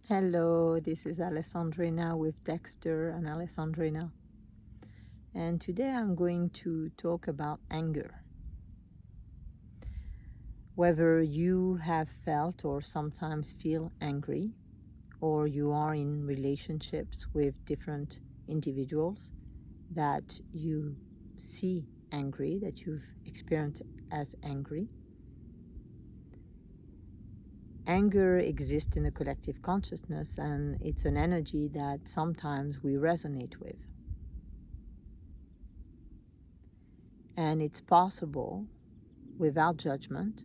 Hello, this is Alessandrina with Dexter and Alessandrina. And today I'm going to talk about anger. Whether you have felt or sometimes feel angry, or you are in relationships with different individuals that you see angry, that you've experienced as angry. Anger exists in the collective consciousness, and it's an energy that sometimes we resonate with. And it's possible, without judgment,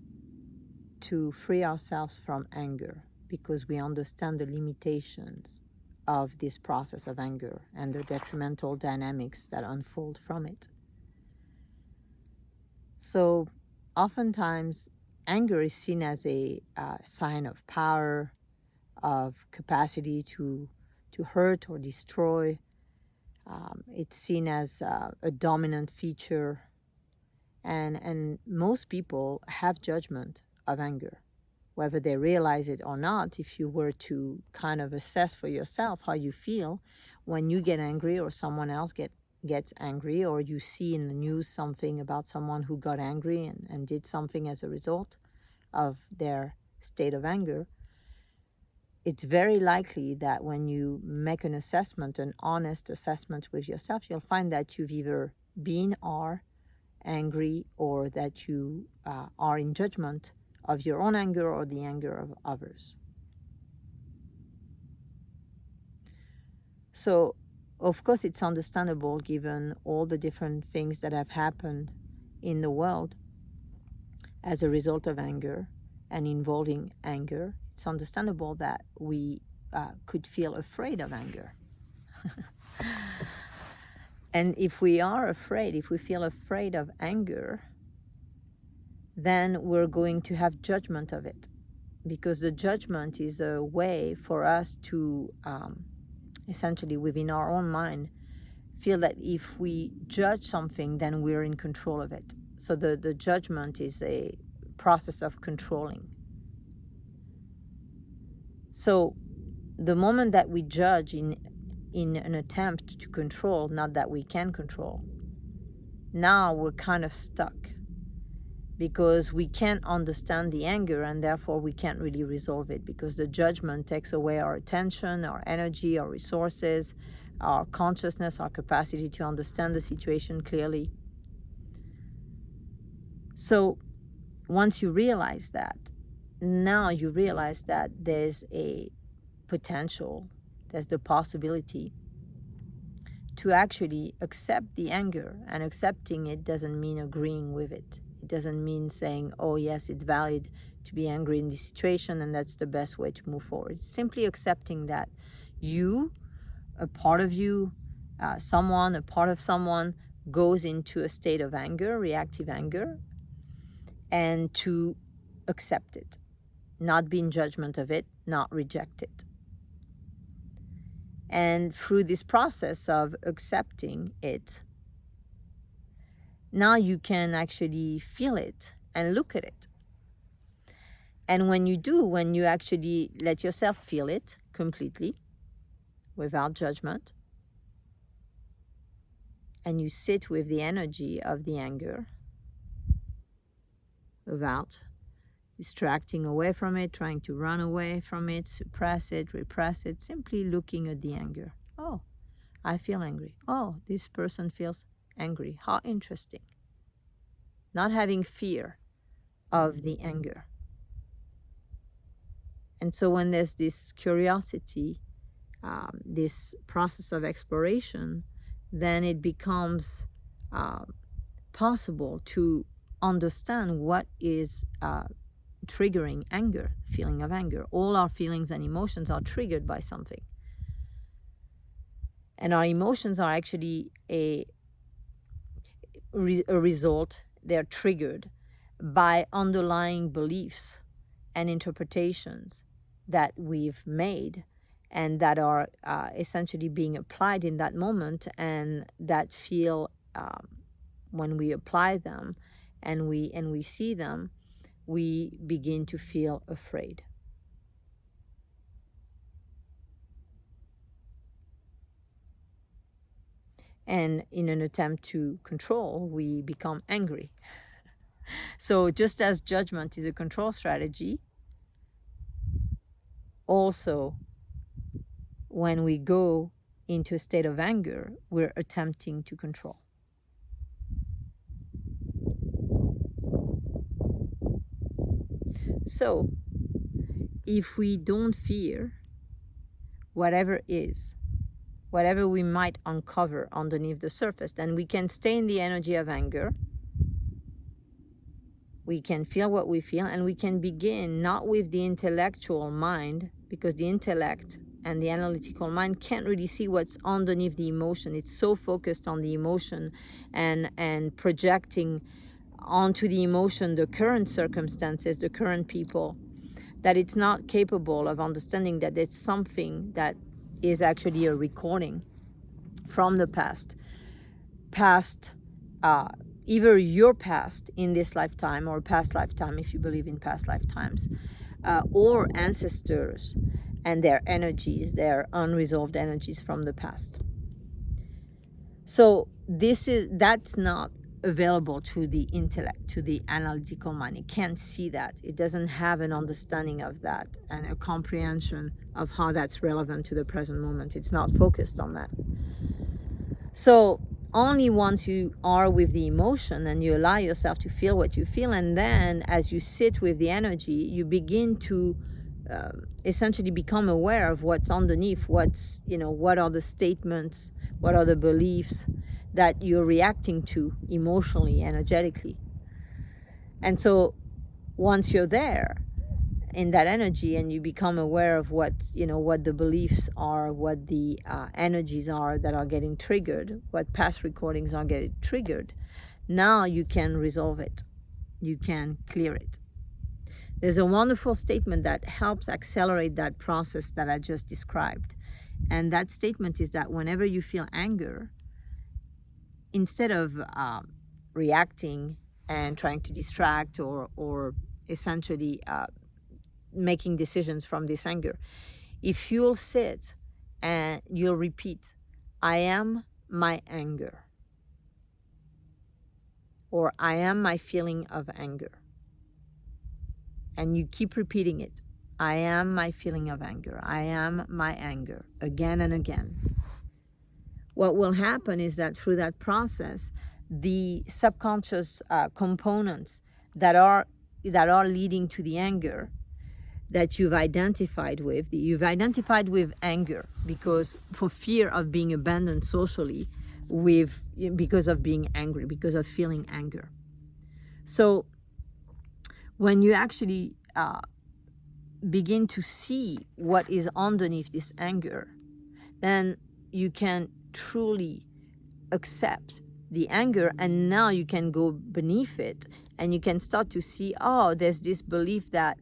to free ourselves from anger because we understand the limitations of this process of anger and the detrimental dynamics that unfold from it. So, oftentimes, anger is seen as a sign of power, of capacity to hurt or destroy. It's seen as a dominant feature, and most people have judgment of anger, whether they realize it or not. If you were to kind of assess for yourself how you feel when you get angry or someone else gets angry, or you see in the news something about someone who got angry and did something as a result of their state of anger, it's very likely that when you make an assessment, an honest assessment with yourself, you'll find that you've either been or angry, or that you are in judgment of your own anger or the anger of others. So, of course, it's understandable given all the different things that have happened in the world as a result of anger and involving anger. It's understandable that we could feel afraid of anger. And if we are afraid, if we feel afraid of anger, then we're going to have judgment of it, because the judgment is a way for us to essentially, within our own mind, feel that if we judge something, then we're in control of it. So the judgment is a process of controlling. So the moment that we judge in an attempt to control, not that we can control, now we're kind of stuck, because we can't understand the anger, and therefore we can't really resolve it, because the judgment takes away our attention, our energy, our resources, our consciousness, our capacity to understand the situation clearly. So once you realize that, now you realize that there's a potential, there's the possibility to actually accept the anger. And accepting it doesn't mean agreeing with it. It doesn't mean saying, oh yes, it's valid to be angry in this situation and that's the best way to move forward. It's simply accepting that you, a part of you, a part of someone goes into a state of anger, reactive anger, and to accept it, not be in judgment of it, not reject it. And through this process of accepting it, now you can actually feel it and look at it. And when you do, when you actually let yourself feel it completely, without judgment, and you sit with the energy of the anger, without distracting away from it, trying to run away from it, suppress it, repress it, simply looking at the anger. Oh, I feel angry. Oh, this person feels angry. How interesting. Not having fear of the anger. And so when there's this curiosity, this process of exploration, then it becomes possible to understand what is triggering anger, the feeling of anger. All our feelings and emotions are triggered by something. And our emotions are actually a result, they're triggered by underlying beliefs and interpretations that we've made and that are essentially being applied in that moment, and that feel, when we apply them and we see them, we begin to feel afraid. And in an attempt to control, we become angry. So just as judgment is a control strategy, also when we go into a state of anger, we're attempting to control. So if we don't fear whatever is, whatever we might uncover underneath the surface, then we can stay in the energy of anger. We can feel what we feel, and we can begin not with the intellectual mind, because the intellect and the analytical mind can't really see what's underneath the emotion. It's so focused on the emotion and projecting onto the emotion the current circumstances, the current people, that it's not capable of understanding that it's something that is actually a recording from the past, either your past in this lifetime or past lifetime, if you believe in past lifetimes, or ancestors and their energies, their unresolved energies from the past. So that's not available to the intellect, to the analytical mind. It can't see that. It doesn't have an understanding of that and a comprehension of how that's relevant to the present moment. It's not focused on that. So only once you are with the emotion and you allow yourself to feel what you feel, and then as you sit with the energy, you begin to essentially become aware of what's underneath, what are the statements, what are the beliefs that you're reacting to emotionally, energetically. And so once you're there in that energy and you become aware of what the beliefs are, what the energies are that are getting triggered, what past recordings are getting triggered, now you can resolve it. You can clear it. There's a wonderful statement that helps accelerate that process that I just described. And that statement is that whenever you feel anger, instead of reacting and trying to distract or essentially making decisions from this anger, if you'll sit and you'll repeat, I am my anger, or I am my feeling of anger, and you keep repeating it, I am my feeling of anger, I am my anger, again and again, what will happen is that through that process, the subconscious components that are leading to the anger that you've identified with anger because for fear of being abandoned socially, because of being angry, because of feeling anger. So when you actually begin to see what is underneath this anger, then you can truly accept the anger, and now you can go beneath it and you can start to see, oh, there's this belief that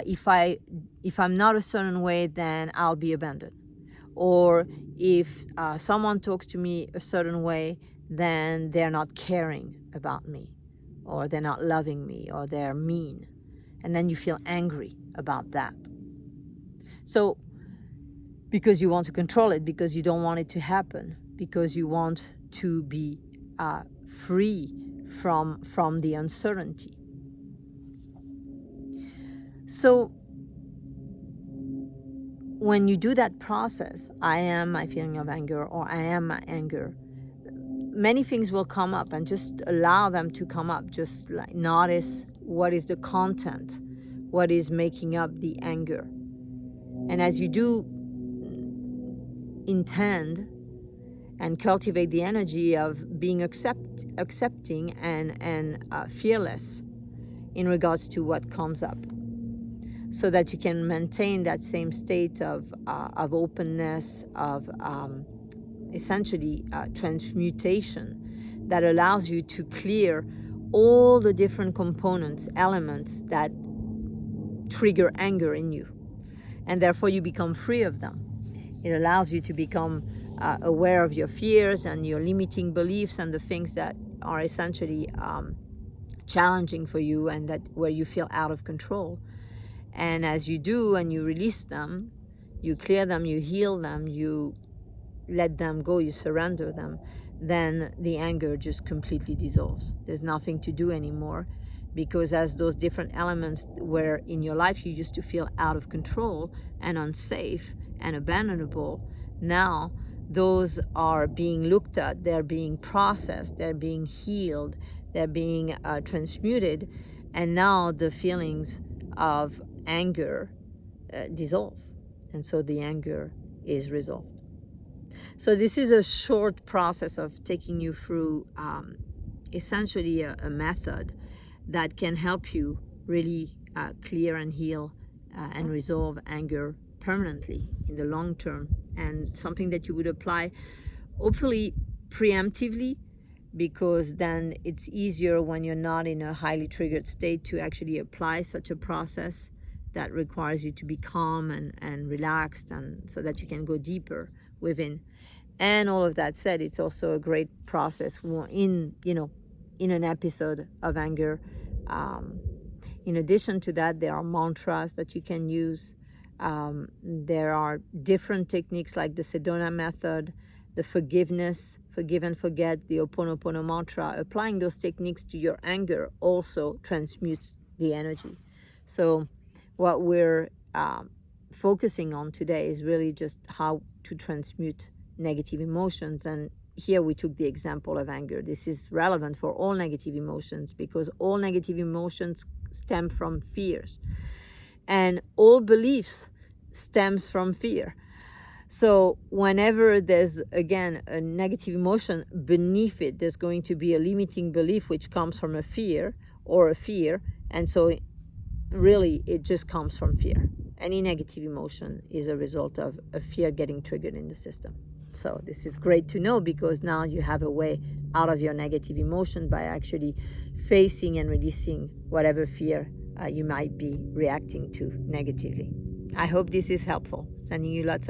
if I'm not a certain way, then I'll be abandoned. Or if someone talks to me a certain way, then they're not caring about me, or they're not loving me, or they're mean. And then you feel angry about that. So because you want to control it, because you don't want it to happen, because you want to be free from the uncertainty. So when you do that process, I am my feeling of anger, or I am my anger, many things will come up, and just allow them to come up. Just like notice what is the content, what is making up the anger. And as you do intend and cultivate the energy of being accepting and fearless in regards to what comes up, so that you can maintain that same state of openness, of essentially transmutation that allows you to clear all the different components, elements that trigger anger in you, and therefore you become free of them. It allows you to become aware of your fears and your limiting beliefs and the things that are essentially challenging for you and that where you feel out of control. And as you do and you release them, you clear them, you heal them, you let them go, you surrender them, then the anger just completely dissolves. There's nothing to do anymore, because as those different elements where in your life you used to feel out of control and unsafe and abandonable, now those are being looked at, they're being processed, they're being healed, they're being transmuted, and now the feelings of anger dissolve, and so the anger is resolved. So this is a short process of taking you through essentially a method that can help you really clear and heal and resolve anger permanently in the long term, and something that you would apply hopefully preemptively, because then it's easier when you're not in a highly triggered state to actually apply such a process that requires you to be calm and relaxed, and so that you can go deeper within. And all of that said, it's also a great process in an episode of anger. In addition to that, there are mantras that you can use. There are different techniques like the Sedona method, the forgiveness, forgive and forget, the Ho'oponopono mantra. Applying those techniques to your anger also transmutes the energy. So what we're focusing on today is really just how to transmute negative emotions. And here we took the example of anger. This is relevant for all negative emotions, because all negative emotions stem from fears, and all beliefs stems from fear. So whenever there's, again, a negative emotion, beneath it there's going to be a limiting belief which comes from a fear, and so really it just comes from fear. Any negative emotion is a result of a fear getting triggered in the system. So this is great to know, because now you have a way out of your negative emotion by actually facing and releasing whatever fear you might be reacting to negatively. I hope this is helpful. Sending you lots of